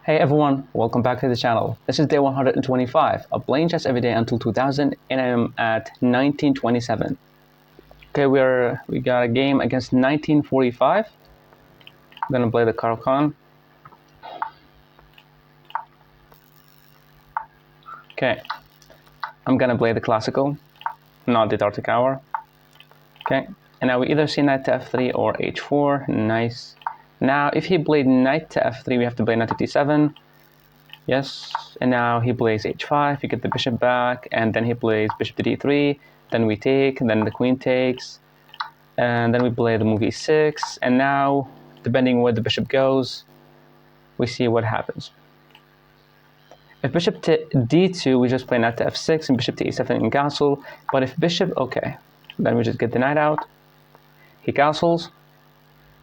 Hey everyone, welcome back to the channel. This is day 125 of playing chess every day until 2000, and I am at 1927. Okay, we got a game against 1945. I'm gonna play the Carl Khan. Okay, I'm gonna play the classical, not the Dartic Hour. Okay, and now we either see knight to f3 or h4. Nice. Now, if he played knight to f3, we have to play knight to d7. Yes, and now he plays h5, you get the bishop back, and then he plays bishop to d3, then we take, and then the queen takes, and then we play the move e6, and now, depending where the bishop goes, we see what happens. If bishop to d2, we just play knight to f6, and bishop to e7 and castle, but if bishop, okay, then we just get the knight out, he castles,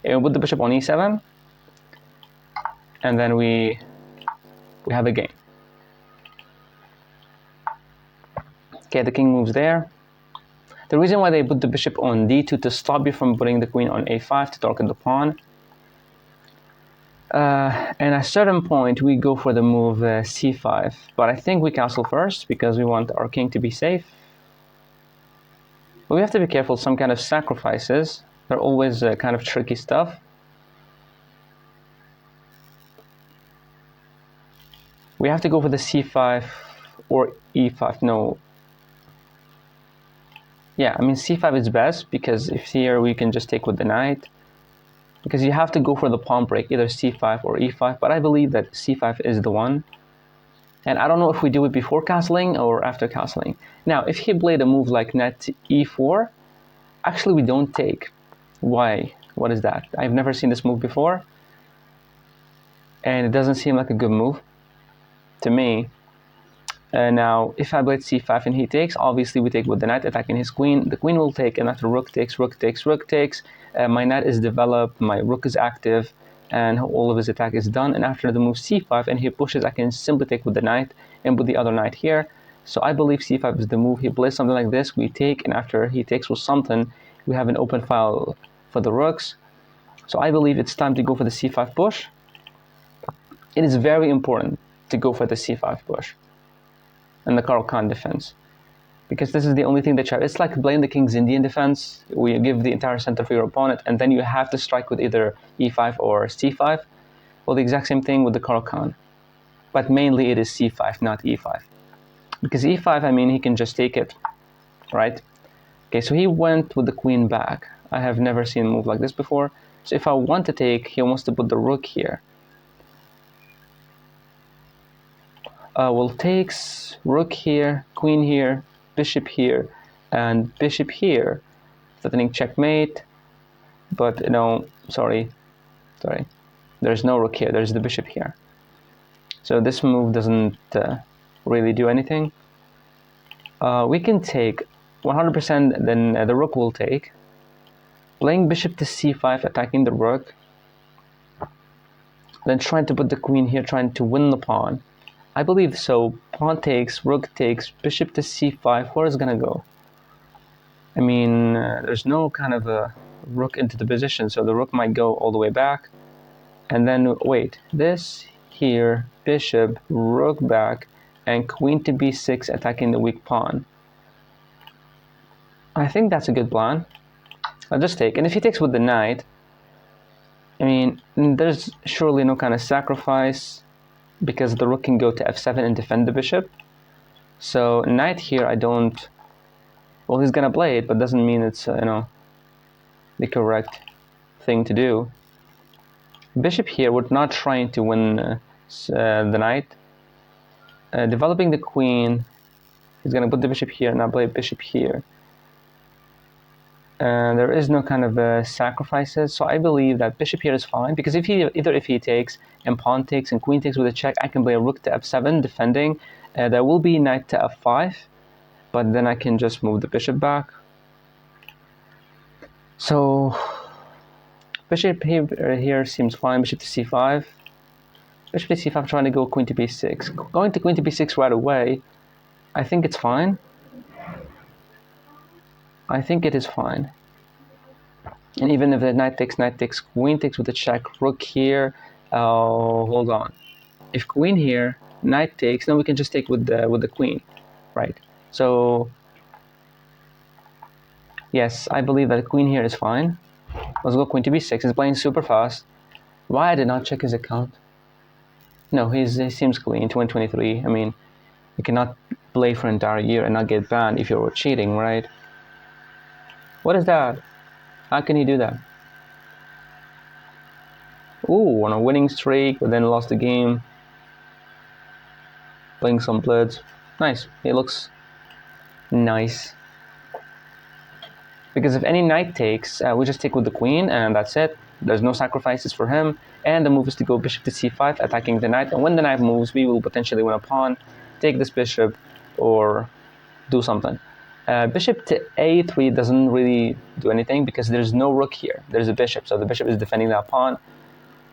and we put the bishop on e7, and then we have a game. Okay, the king moves there. The reason why they put the bishop on d2 to stop you from putting the queen on a5 to darken the pawn. And at a certain point, we go for the move c5. But I think we castle first because we want our king to be safe. But we have to be careful, some kind of sacrifices. They're always kind of tricky stuff. We have to go for the c5 or e5. No. Yeah, I mean c5 is best because if here we can just take with the knight. Because you have to go for the pawn break, either c5 or e5, but I believe that c5 is the one. And I don't know if we do it before castling or after castling. Now, if he played a move like knight to e4, actually we don't take. Why? What is that? I've never seen this move before. And it doesn't seem like a good move to me. Now, if I played c5 and he takes, obviously we take with the knight attacking his queen. The queen will take, and after rook takes, rook takes, rook takes. My knight is developed, my rook is active, and all of his attack is done. And after the move c5 and he pushes, I can simply take with the knight and put the other knight here. So I believe c5 is the move. He plays something like this, we take, and after he takes with something, we have an open file for the rooks. So I believe it's time to go for the c5 push. It is very important to go for the c5 push and the Carl Khan defense, because this is the only thing that it's like playing the King's Indian defense. We give the entire center for your opponent, and then you have to strike with either e5 or c5. Well, the exact same thing with the Carl Khan, but mainly it is c5, not e5, because e5, I mean, he can just take it, right? Okay, so he went with the queen back. I have never seen a move like this before. So if I want to take, he wants to put the rook here. Well, takes, rook here, queen here, bishop here, and bishop here, threatening checkmate. But no, sorry, there's no rook here, there's the bishop here. So this move doesn't really do anything. We can take 100%, then the rook will take. Playing bishop to c5, attacking the rook. Then trying to put the queen here, trying to win the pawn. I believe so. Pawn takes, rook takes, bishop to c5. Where is it gonna go? I mean, there's no kind of a rook into the position, so the rook might go all the way back. And then, wait, this here, bishop, rook back, and queen to b6 attacking the weak pawn. I think that's a good plan. I'll just take. And if he takes with the knight, I mean, there's surely no kind of sacrifice, because the rook can go to f7 and defend the bishop. So knight here, I don't. Well, he's gonna play it, but doesn't mean it's the correct thing to do. Bishop here, we're not trying to win the knight. Developing the queen, he's gonna put the bishop here and I'll play bishop here. There is no kind of sacrifices, so I believe that bishop here is fine, because if he takes and pawn takes and queen takes with a check, I can play a rook to f7 defending. There will be knight to f5, but then I can just move the bishop back. So bishop here seems fine. Bishop to c5, bishop to c5, trying to go queen to b6. Going to queen to b6 right away, I think it's fine. I think it is fine. And even if the knight takes, queen takes with a check, rook here. Hold on. if queen here, knight takes, then we can just take with the queen, right? So yes, I believe that queen here is fine. Let's go queen to b6. He's playing super fast. Why I did not check his account? No, he seems clean. 2023. I mean, you cannot play for an entire year and not get banned if you're cheating, right? What is that? How can you do that? Ooh, on a winning streak, but then lost the game. Playing some blitz. Nice. He looks nice. Because if any knight takes, we just take with the queen, and that's it. There's no sacrifices for him. And the move is to go bishop to c5, attacking the knight. And when the knight moves, we will potentially win a pawn, take this bishop, or do something. Bishop to a3 doesn't really do anything because there's no rook here. There's a bishop, so the bishop is defending that pawn.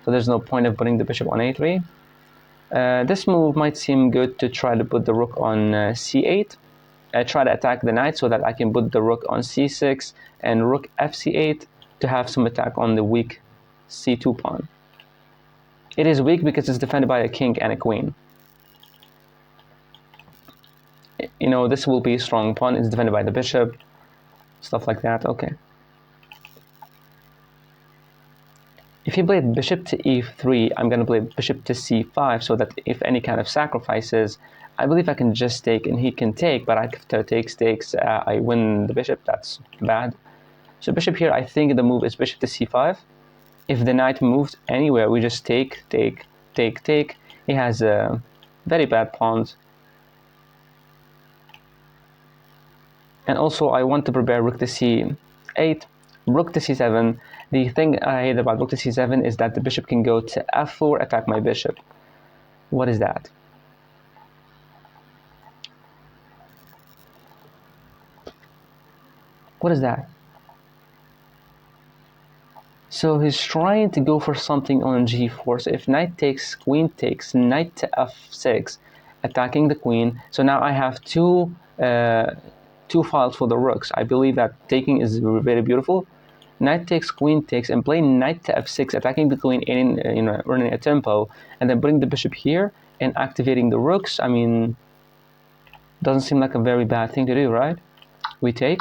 So there's no point of putting the bishop on a3. This move might seem good to try to put the rook on c8. Try to attack the knight so that I can put the rook on c6 and rook fc8 to have some attack on the weak c2 pawn. It is weak because it's defended by a king and a queen. You know, this will be a strong pawn. It's defended by the bishop, stuff like that. Okay. If he played bishop to e3, I'm going to play bishop to c5 so that if any kind of sacrifices, I believe I can just take and he can take, but after takes, I win the bishop. That's bad. So bishop here, I think the move is bishop to c5. If the knight moves anywhere, we just take. He has very bad pawns. And also I want to prepare rook to c8, rook to c7. The thing I hate about rook to c7 is that the bishop can go to f4, attack my bishop. What is that? What is that? So he's trying to go for something on g4. So if knight takes, queen takes, knight to f6, attacking the queen. So now I have two files for the rooks. I believe that taking is very beautiful. Knight takes, queen takes, and playing knight to f6, attacking the queen in running a tempo, and then bring the bishop here and activating the rooks. I mean, doesn't seem like a very bad thing to do, right? We take,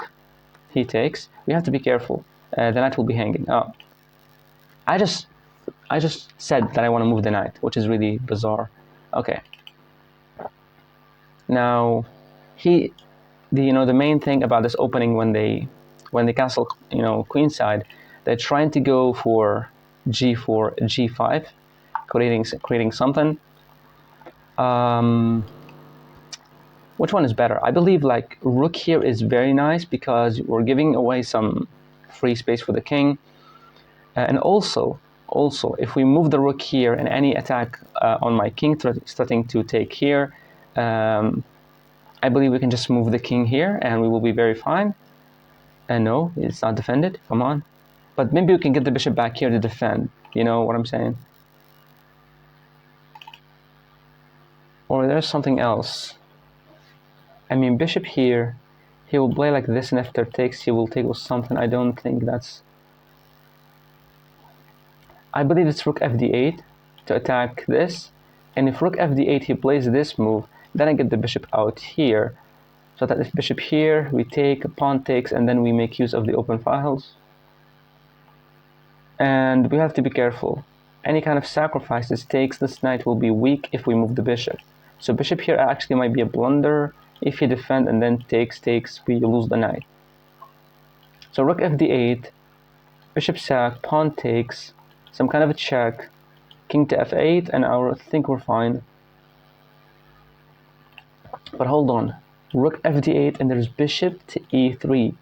he takes. We have to be careful. The knight will be hanging. Oh, I just said that I want to move the knight, which is really bizarre. Okay. Now, the main thing about this opening when they castle, queenside, they're trying to go for g4, g5, creating something. Which one is better? I believe like rook here is very nice because we're giving away some free space for the king. And also, if we move the rook here and any attack on my king starting to take here, I believe we can just move the king here and we will be very fine. And no, it's not defended. Come on. But maybe we can get the bishop back here to defend. You know what I'm saying? Or there's something else. I mean, bishop here, he will play like this, and after takes, he will take with something. I don't think that's... I believe it's rook fd8 to attack this. And if rook fd8, he plays this move, then I get the bishop out here. So that if bishop here, we take, pawn takes, and then we make use of the open files. And we have to be careful. Any kind of sacrifices takes, this knight will be weak if we move the bishop. So bishop here actually might be a blunder. If you defend and then takes, we lose the knight. So rook fd8, bishop sack, pawn takes, some kind of a check, king to f8, and I think we're fine. But hold on. Rook fd8 and there's bishop to e3.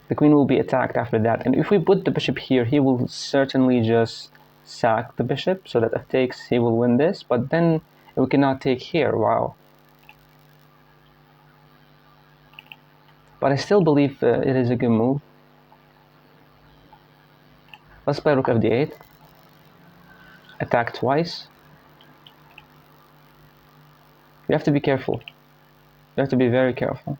The queen will be attacked after that, and if we put the bishop here, he will certainly just sack the bishop, so that if takes, he will win this, but then we cannot take here. Wow. But I still believe it is a good move. Let's play rook fd8. Attack twice. We have to be careful. We have to be very careful.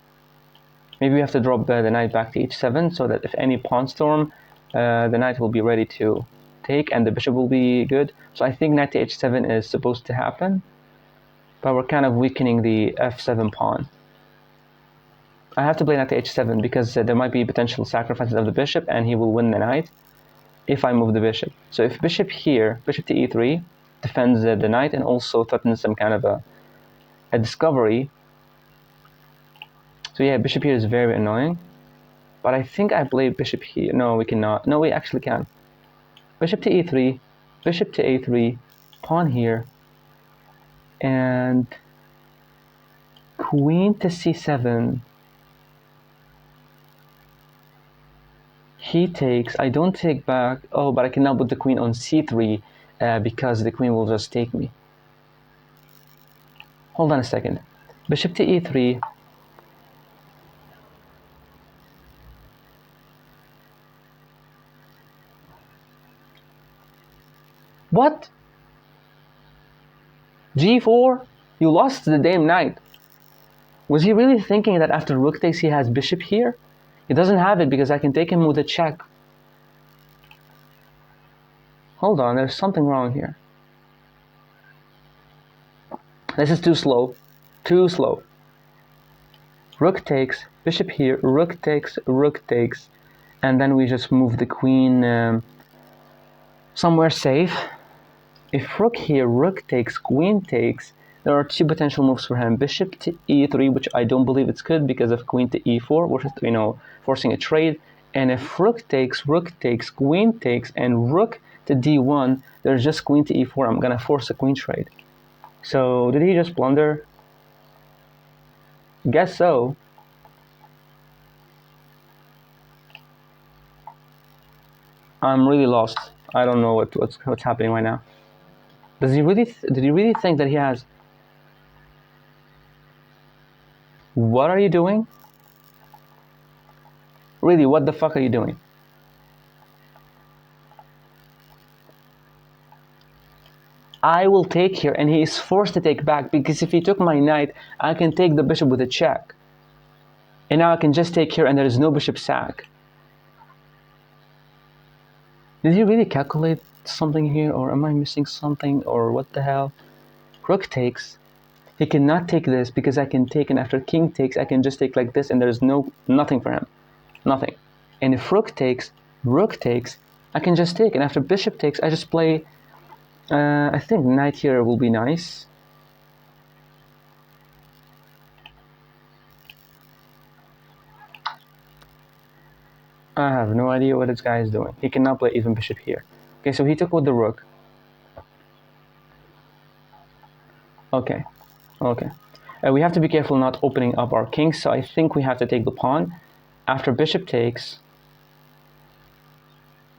Maybe we have to drop the knight back to h7 so that if any pawn storm, the knight will be ready to take and the bishop will be good. So I think knight to h7 is supposed to happen, but we're kind of weakening the f7 pawn. I have to play knight to h7 because there might be potential sacrifices of the bishop and he will win the knight if I move the bishop. So if bishop here, bishop to e3, defends the knight and also threatens some kind of a discovery. So yeah, bishop here is very annoying. But I think I play bishop here. No, we cannot. No, we actually can. Bishop to e3, bishop to a3, pawn here, and queen to c7. He takes. I don't take back. Oh, but I can now put the queen on c3 because the queen will just take me. Hold on a second. Bishop to e3. What? g4? You lost the damn knight. Was he really thinking that after rook takes he has bishop here? He doesn't have it because I can take him with a check. Hold on, there's something wrong here. This is too slow. Too slow. Rook takes, bishop here, rook takes, and then we just move the queen somewhere safe. If rook here, rook takes, queen takes, there are two potential moves for him. Bishop to e3, which I don't believe it's good because of queen to e4, which is, forcing a trade. And if rook takes, queen takes, and rook to d1, there's just queen to e4. I'm gonna force a queen trade. So did he just blunder? Guess so. I'm really lost. I don't know what's happening right now. Did he really think that he has? What are you doing? Really, what the fuck are you doing? I will take here, and he is forced to take back because if he took my knight, I can take the bishop with a check. And now I can just take here, and there is no bishop sack. Did he really calculate something here, or am I missing something, or what the hell? Rook takes. He cannot take this because I can take, and after king takes, I can just take like this, and there's nothing for him. Nothing. And if rook takes, I can just take, and after bishop takes, I just play. I think knight here will be nice. I have no idea what this guy is doing. He cannot play even bishop here. Okay, so he took with the rook. Okay. We have to be careful not opening up our king, so I think we have to take the pawn. After bishop takes,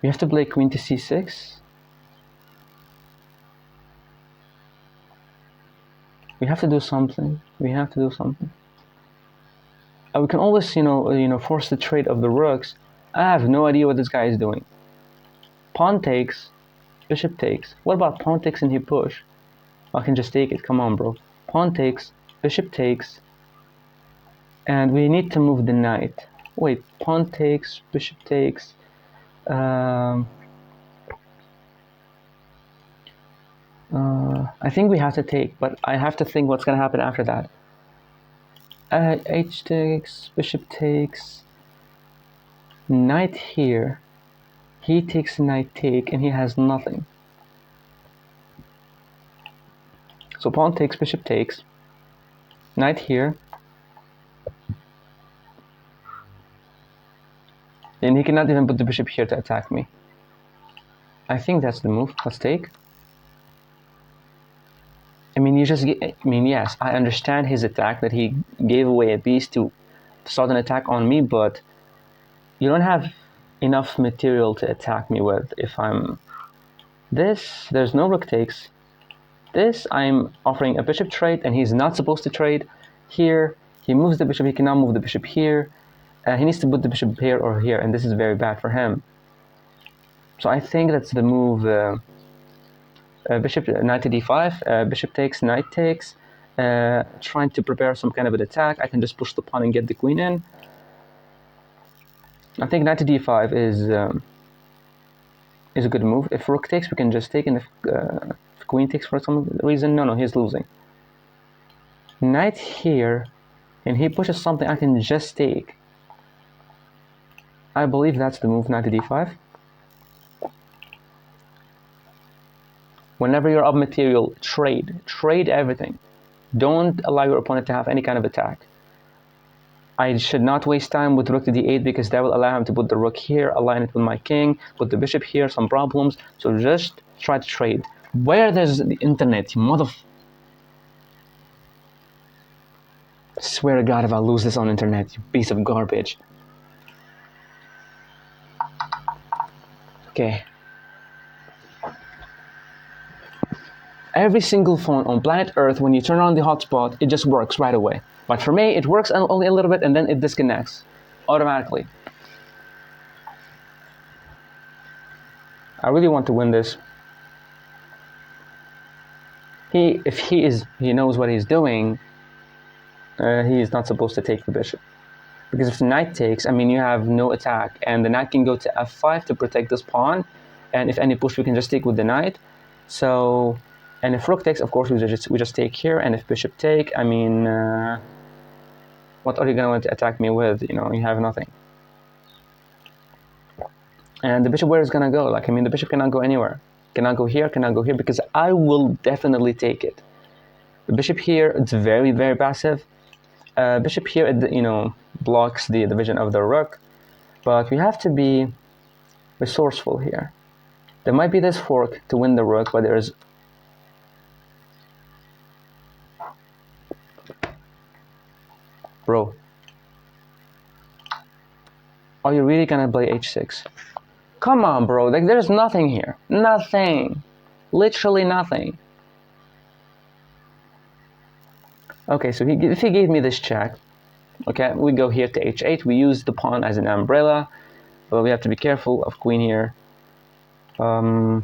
we have to play queen to c6. We have to do something. We can always, force the trade of the rooks. I have no idea what this guy is doing. Pawn takes, bishop takes. What about pawn takes and he push? I can just take it. Come on, bro. Pawn takes, bishop takes, and we need to move the knight. Wait, pawn takes, bishop takes. I think we have to take, but I have to think what's going to happen after that. H takes, bishop takes, knight here. He takes knight take, and he has nothing. So pawn takes, bishop takes, knight here. And he cannot even put the bishop here to attack me. I think that's the move. Let's take. Yes, I understand his attack, that he gave away a piece to start an attack on me, but you don't have enough material to attack me with. If I'm this, there's no rook takes. This, I'm offering a bishop trade, and he's not supposed to trade. Here, he moves the bishop, he cannot move the bishop here. He needs to put the bishop here or here, and this is very bad for him. So I think that's the move. Bishop, knight to d5, bishop takes, knight takes, trying to prepare some kind of an attack. I can just push the pawn and get the queen in. I think knight to d5 is a good move. If rook takes, we can just take, and if queen takes for some reason, no, he's losing. Knight here, and he pushes something, I can just take. I believe that's the move, knight to d5. Whenever you're up material, trade everything. Don't allow your opponent to have any kind of attack. I should not waste time with rook to d8 because that will allow him to put the rook here, align it with my king, put the bishop here, some problems. So just try to trade. Where there's the internet, you swear to God if I lose this on internet, you piece of garbage. Okay. Every single phone on planet Earth, when you turn on the hotspot, it just works right away. But for me, it works only a little bit and then it disconnects automatically. I really want to win this. If he knows what he's doing, he is not supposed to take the bishop. Because if the knight takes, I mean, you have no attack, and the knight can go to f5 to protect this pawn, and if any push, we can just take with the knight. So, and if rook takes, of course, we just take here, and if bishop take, I mean, what are you going to attack me with? You know, you have nothing. And the bishop, where is going to go? Like, I mean, the bishop cannot go anywhere. Cannot go here, cannot go here, because I will definitely take it. The bishop here, it's very, very passive. Bishop here, blocks the vision of the rook, but we have to be resourceful here. There might be this fork to win the rook, but there's bro, are you really gonna play h6? Come on, bro, like there's nothing here, nothing, literally nothing. Okay, so if he gave me this check, okay, we go here to h8, we use the pawn as an umbrella, but we have to be careful of queen here. I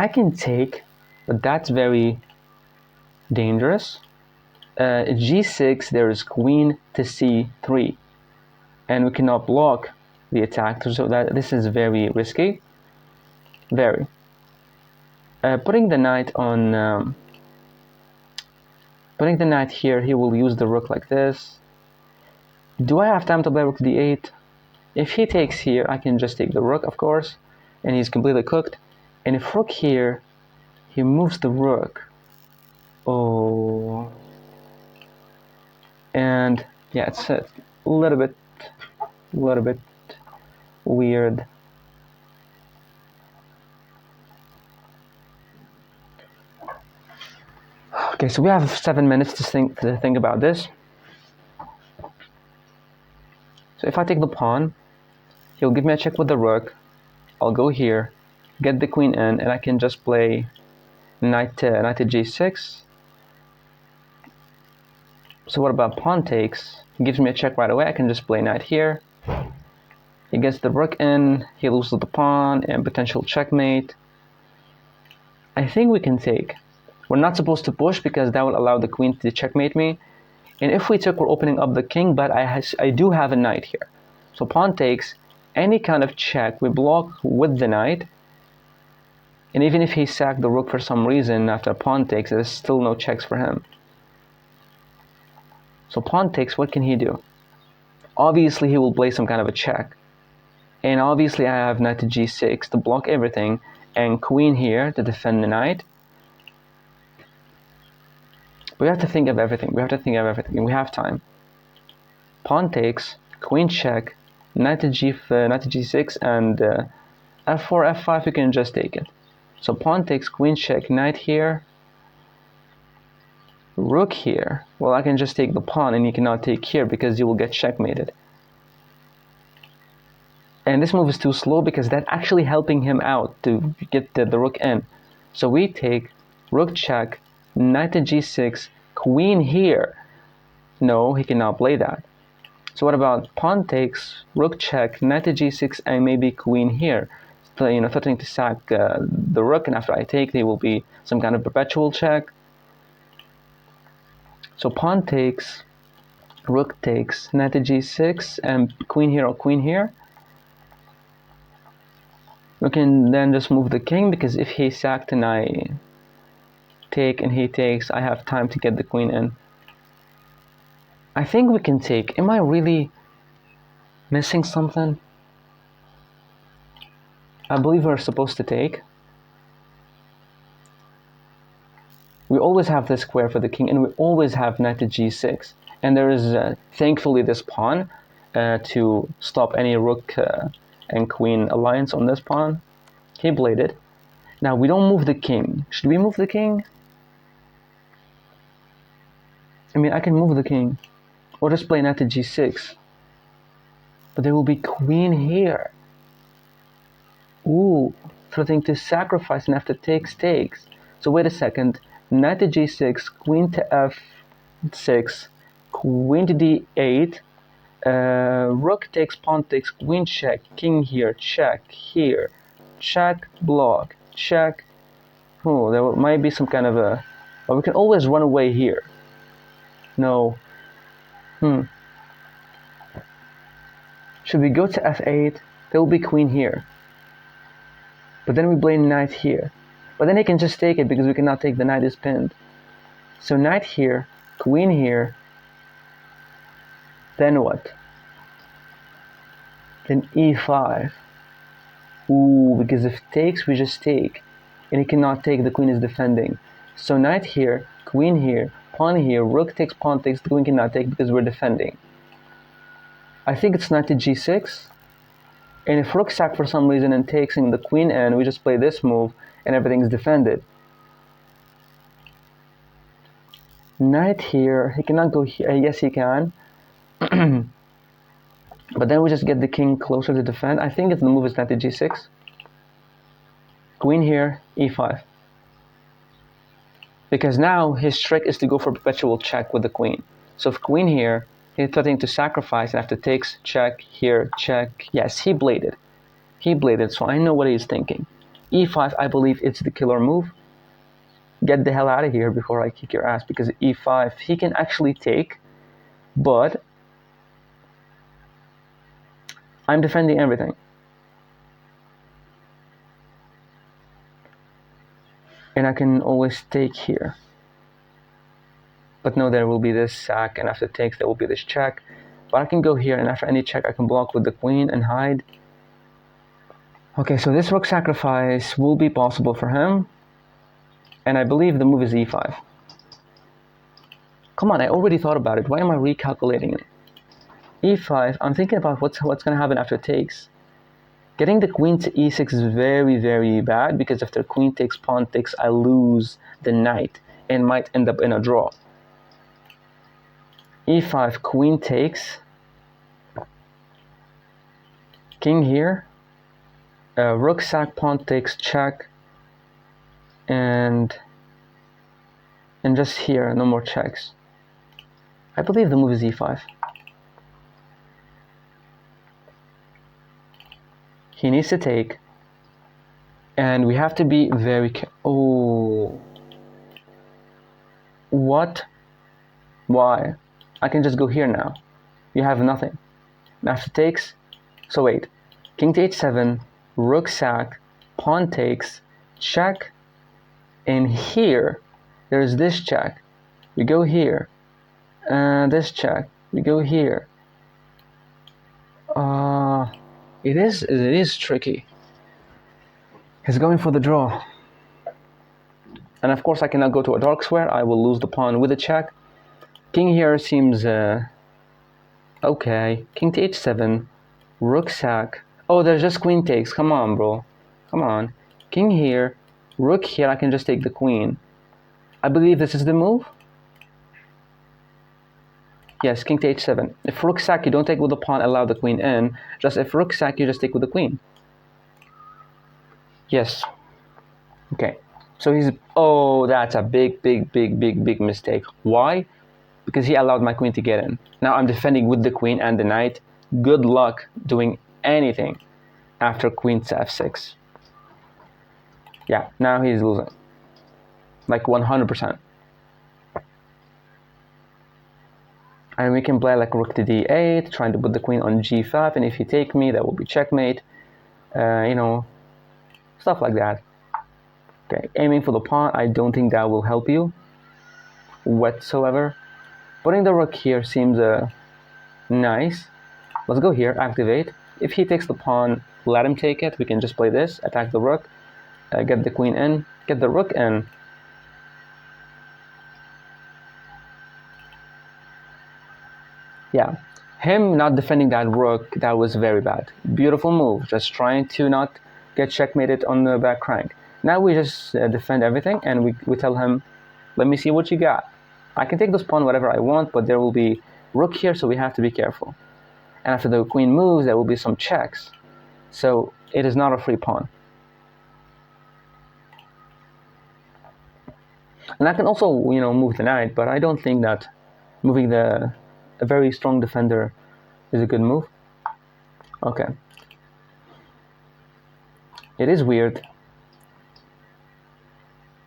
can take, but that's very dangerous. G6, there is queen to c3, and we cannot block the attack, so that this is very risky, very. Putting the knight on, putting the knight here, he will use the rook like this. Do I have time to play rook to d8? If he takes here, I can just take the rook, of course, and he's completely cooked. And if rook here, he moves the rook. Oh. And yeah, it's a little bit weird. Okay, so we have 7 minutes to think about this. So if I take the pawn, he'll give me a check with the rook. I'll go here, get the queen in, and I can just play knight to g6. So what about pawn takes? He gives me a check right away. I can just play knight here. He gets the rook in, he loses the pawn, and potential checkmate. I think we can take. We're not supposed to push because that will allow the queen to checkmate me. And if we took, we're opening up the king, but I do have a knight here. So pawn takes, any kind of check, we block with the knight. And even if he sacked the rook for some reason after pawn takes, there's still no checks for him. So pawn takes, what can he do? Obviously, he will play some kind of a check. And obviously, I have knight to g6 to block everything, and queen here to defend the knight. We have to think of everything. And we have time. Pawn takes, queen check, knight to g6, and f4, f5. We can just take it. So pawn takes, queen check, knight here, rook here. Well, I can just take the pawn, and you cannot take here because you will get checkmated. And this move is too slow because that's actually helping him out to get the rook in. So we take rook check, knight to g6, queen here. No, he cannot play that. So what about pawn takes, rook check, knight to g6, and maybe queen here? So, threatening to sack the rook, and after I take, there will be some kind of perpetual check. So pawn takes, rook takes, knight to g6, and queen here or queen here. We can then just move the king, because if he sacked and I take and he takes, I have time to get the queen in. I think we can take. Am I really missing something? I believe we're supposed to take. We always have this square for the king, and we always have knight to g6. And there is, thankfully, this pawn to stop any rook and queen alliance on this pawn. He bladed. Now, we don't move the king. Should we move the king? I mean, I can move the king. Or just play knight to g6. But there will be queen here. Ooh, threatening to sacrifice, and after takes. So wait a second. Knight to g6, queen to f6, queen to d8, rook takes, pawn takes, queen check, king here, check, here, check, block, check. Oh, there might be some kind of a... But we can always run away here. No. Should we go to f8? There will be queen here. But then we blame knight here. But then he can just take it, because we cannot take the knight is pinned. So knight here, queen here. Then what? Then e5. Ooh, because if takes, we just take. And he cannot take, the queen is defending. So knight here, queen here, pawn here, rook takes, pawn takes, the queen cannot take because we're defending. I think it's knight to g6. And if rook sack for some reason and takes in the queen in, we just play this move and everything's defended. Knight here, he cannot go here. Yes, he can. But then we just get the king closer to defend. I think the move is knight to g6. Queen here, e5. Because now his trick is to go for perpetual check with the queen. So if queen here, he's threatening to sacrifice, and after takes, check, here, check. Yes, he bladed. He bladed, so I know what he's thinking. e5, I believe it's the killer move. Get the hell out of here before I kick your ass, because e5, he can actually take, but I'm defending everything. And I can always take here. But no, there will be this sack, and after takes, there will be this check. But I can go here, and after any check, I can block with the queen and hide. Okay, so this rook sacrifice will be possible for him. And I believe the move is e5. Come on, I already thought about it. Why am I recalculating it? e5, I'm thinking about what's going to happen after takes. Getting the queen to e6 is very, very bad, because after queen takes, pawn takes, I lose the knight and might end up in a draw. e5, queen takes, king here, rook sack, pawn takes, check, and just here, no more checks. I believe the move is e5. He needs to take, and we have to be very careful. Oh, what? Why? I can just go here now. You have nothing. After takes, so wait. King to h7, rook sack, pawn takes, check, and here, there's this check. We go here, this check. We go here. It is tricky. He's going for the draw. And of course I cannot go to a dark square. I will lose the pawn with a check. King here seems okay. King to h7, rook sack. Oh, there's just queen takes. Come on, bro. Come on. King here, rook here. I can just take the queen. I believe this is the move. Yes, king to h7. If rook sack, you don't take with the pawn, allow the queen in. Just if rook sack, you just take with the queen. Yes. Okay. So he's... Oh, that's a big mistake. Why? Because he allowed my queen to get in. Now I'm defending with the queen and the knight. Good luck doing anything after queen to f6. Yeah, now he's losing. Like 100%. And we can play like rook to d8, trying to put the queen on g5, and if you take me, that will be checkmate. You know, stuff like that. Okay, aiming for the pawn, I don't think that will help you whatsoever. Putting the rook here seems nice. Let's go here, activate. If he takes the pawn, let him take it. We can just play this, attack the rook, get the queen in, get the rook in. Yeah, him not defending that rook, that was very bad. Beautiful move, just trying to not get checkmated on the back rank. Now we just defend everything, and we tell him, let me see what you got. I can take this pawn whatever I want, but there will be rook here, so we have to be careful. And after the queen moves, there will be some checks. So it is not a free pawn. And I can also, move the knight, but I don't think that moving a very strong defender is a good move. Okay. It is weird.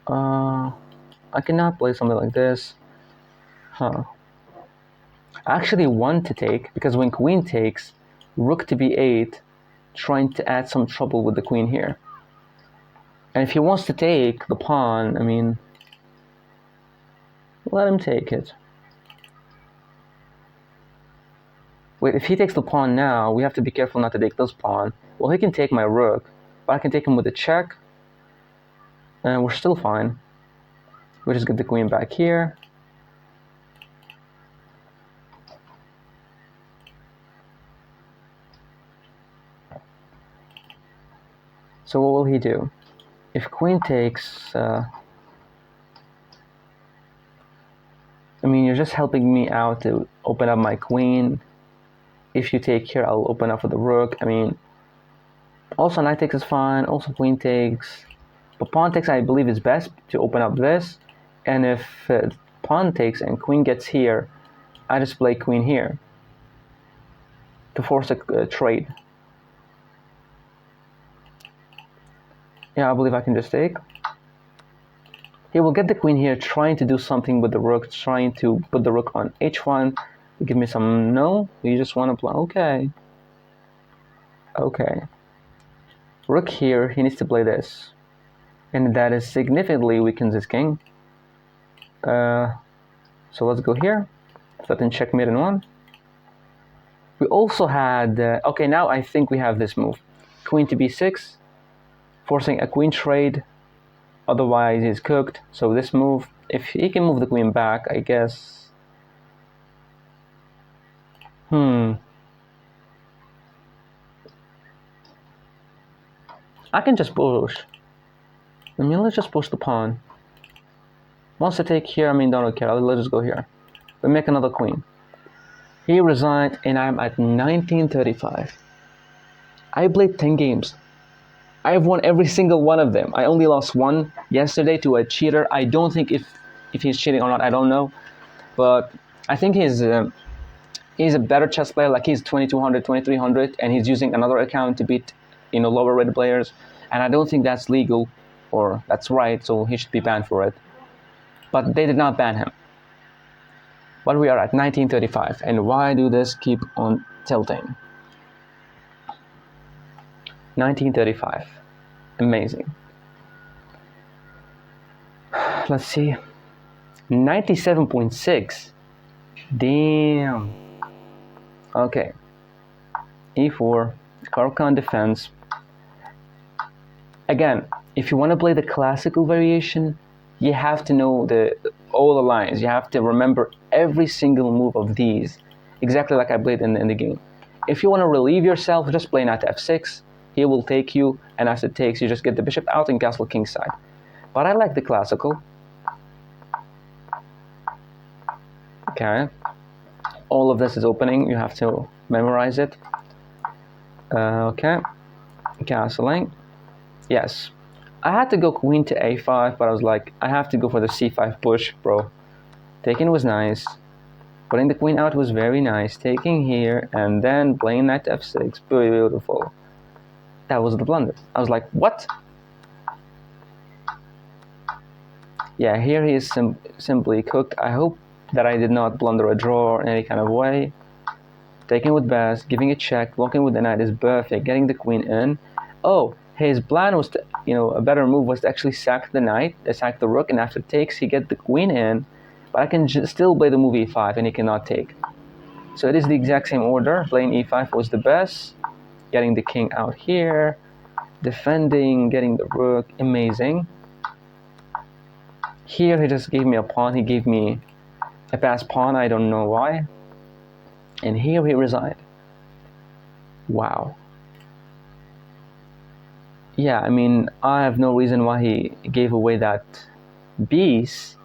I cannot play something like this. I actually want to take, because when queen takes, rook to b8, trying to add some trouble with the queen here. And if he wants to take the pawn, I mean, let him take it. Wait, if he takes the pawn now, we have to be careful not to take this pawn. Well, he can take my rook, but I can take him with a check, and we're still fine. We just get the queen back here. So what will he do? If queen takes, I mean, you're just helping me out to open up my queen. If you take here, I'll open up for the rook. I mean, also knight takes is fine, also queen takes. But pawn takes, I believe, is best to open up this. And if pawn takes and queen gets here, I just play queen here to force a trade. Yeah, I believe I can just take. He will get the queen here, trying to do something with the rook, trying to put the rook on h1. Give me some, no, you just want to play, okay. Okay. Rook here, he needs to play this. And that is significantly weakens his king. So let's go here. Threaten checkmate in one. We also had, okay, now I think we have this move. Queen to b6, forcing a queen trade. Otherwise, he's cooked. So this move, if he can move the queen back, I guess. I can just push. I mean, let's just push the pawn. Wants to take here, I mean, don't care. Let's just go here. We make another queen. He resigned, and I'm at 1935. I played 10 games. I've won every single one of them. I only lost one yesterday to a cheater. I don't think if he's cheating or not, I don't know. But I think he's a better chess player. Like, he's 2200, 2300, and he's using another account to beat, lower rated players. And I don't think that's legal or that's right, so he should be banned for it. But they did not ban him. But we are at 1935, and why do this keep on tilting? 1935, amazing. Let's see, 97.6, damn. Okay, e4, Caro-Kann defense. Again, if you want to play the classical variation, you have to know all the lines. You have to remember every single move of these, exactly like I played in the game. If you want to relieve yourself, just play knight f6. He will take you, and as it takes, you just get the bishop out and castle kingside. But I like the classical. Okay. All of this is opening. You have to memorize it. Okay. Castling. Yes. I had to go queen to a5, but I was like, I have to go for the c5 push, bro. Taking was nice. Putting the queen out was very nice. Taking here, and then playing knight f6. Beautiful. That was the blunder. I was like, what? Yeah, here he is simply cooked. I hope that I did not blunder a draw in any kind of way. Taking with best, giving a check, blocking with the knight is perfect. Getting the queen in. Oh, his plan was to a better move was to actually sack the knight, sack the rook, and after takes, he get the queen in, but I can still play the move e5, and he cannot take. So it is the exact same order. Playing e5 was the best. Getting the king out here, defending, getting the rook, amazing. Here he just gave me a pawn. He gave me a passed pawn. I don't know why. And here he resigned. Wow. Yeah, I mean, I have no reason why he gave away that piece.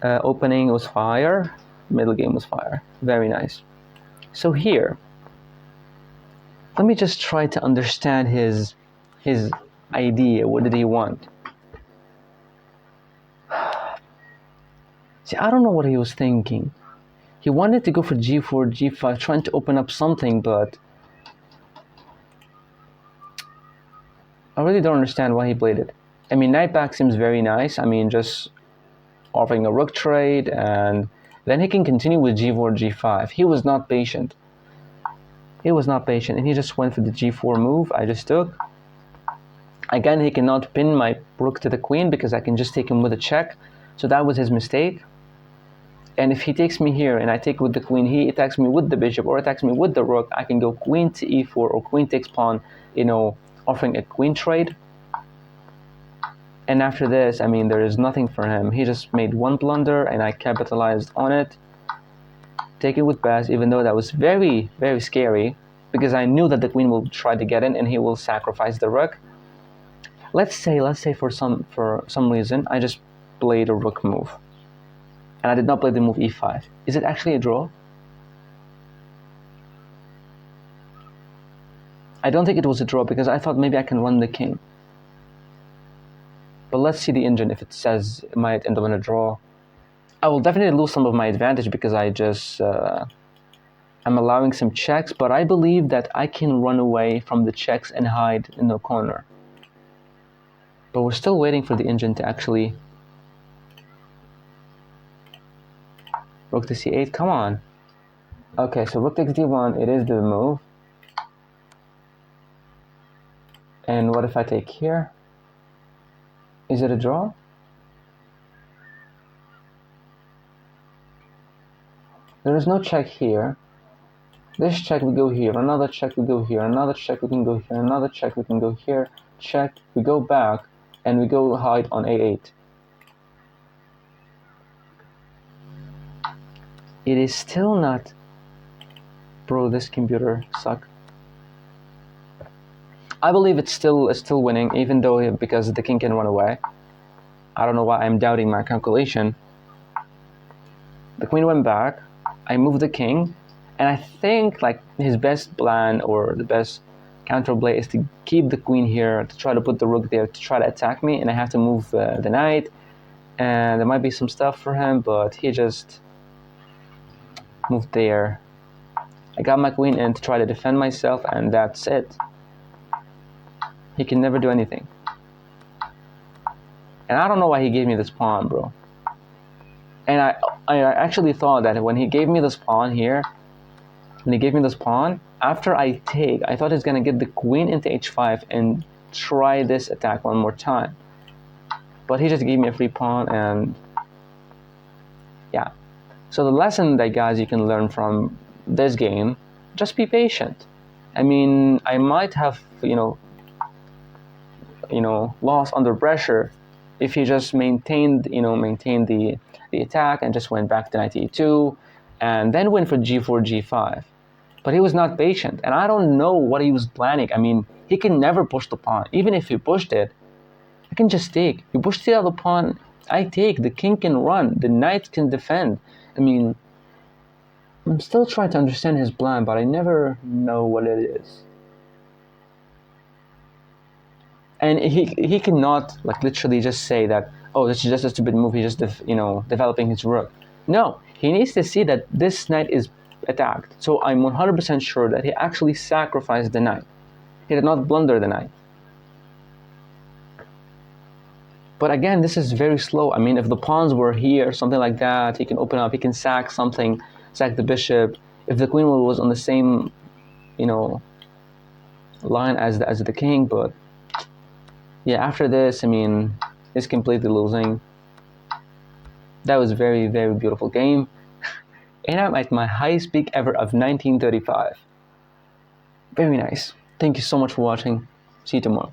Opening was fire. Middle game was fire. Very nice. So here, let me just try to understand his idea. What did he want? See, I don't know what he was thinking. He wanted to go for g4, g5, trying to open up something, but I really don't understand why he played it. I mean, knight back seems very nice. I mean, just offering a rook trade, and then he can continue with g4, g5. He was not patient. He was not patient, and he just went for the g4 move. I just took. Again, he cannot pin my rook to the queen because I can just take him with a check. So that was his mistake. And if he takes me here and I take with the queen, he attacks me with the bishop or attacks me with the rook, I can go queen to e4 or queen takes pawn, offering a queen trade. And after this, I mean, there is nothing for him. He just made one blunder and I capitalized on it. Take it with pass, even though that was very, very scary because I knew that the queen will try to get in and he will sacrifice the rook. Let's say for some reason, I just played a rook move. And I did not play the move e5. Is it actually a draw? I don't think it was a draw because I thought maybe I can run the king. But let's see the engine if it says it might end up in a draw. I will definitely lose some of my advantage because I just I'm allowing some checks, but I believe that I can run away from the checks and hide in the corner. But we're still waiting for the engine to actually... Rook to c8, come on. Okay, so rook takes d1, it is the move. And what if I take here? Is it a draw? There is no check here. This check we go here, another check we go here, another check we can go here, another check we can go here, check, we go back, and we go hide on a8. It is still not... Bro, this computer sucks. I believe it's still winning, even though because the king can run away. I don't know why I'm doubting my calculation. The queen went back. I moved the king, and I think like his best plan or the best counterplay is to keep the queen here, to try to put the rook there, to try to attack me, and I have to move the knight. And there might be some stuff for him, but he just moved there. I got my queen in to try to defend myself, and that's it. He can never do anything. And I don't know why he gave me this pawn, bro. And I actually thought that when he gave me this pawn here, after I take, I thought he's gonna get the queen into h5 and try this attack one more time. But he just gave me a free pawn, and yeah. So the lesson that, guys, you can learn from this game, just be patient. I mean, I might have, lost under pressure if he just maintained the attack and just went back to knight e2 and then went for g4, g5. But he was not patient, and I don't know what he was planning. I mean, he can never push the pawn. Even if he pushed it, I can just take. You push the other pawn, I take. The king can run. The knight can defend. I mean, I'm still trying to understand his plan, but I never know what it is. And he cannot like literally just say that, oh, this is just a stupid move. He's just developing his rook. No, he needs to see that this knight is attacked. So I'm 100% sure that he actually sacrificed the knight. He did not blunder the knight. But again, this is very slow. I mean, if the pawns were here, something like that, he can open up, he can sack something, sack the bishop. If the queen was on the same, line as the king, but Yeah, after this, I mean, it's completely losing. That was very, very beautiful game. And I'm at my highest peak ever of 1935. Very nice. Thank you so much for watching. See you tomorrow.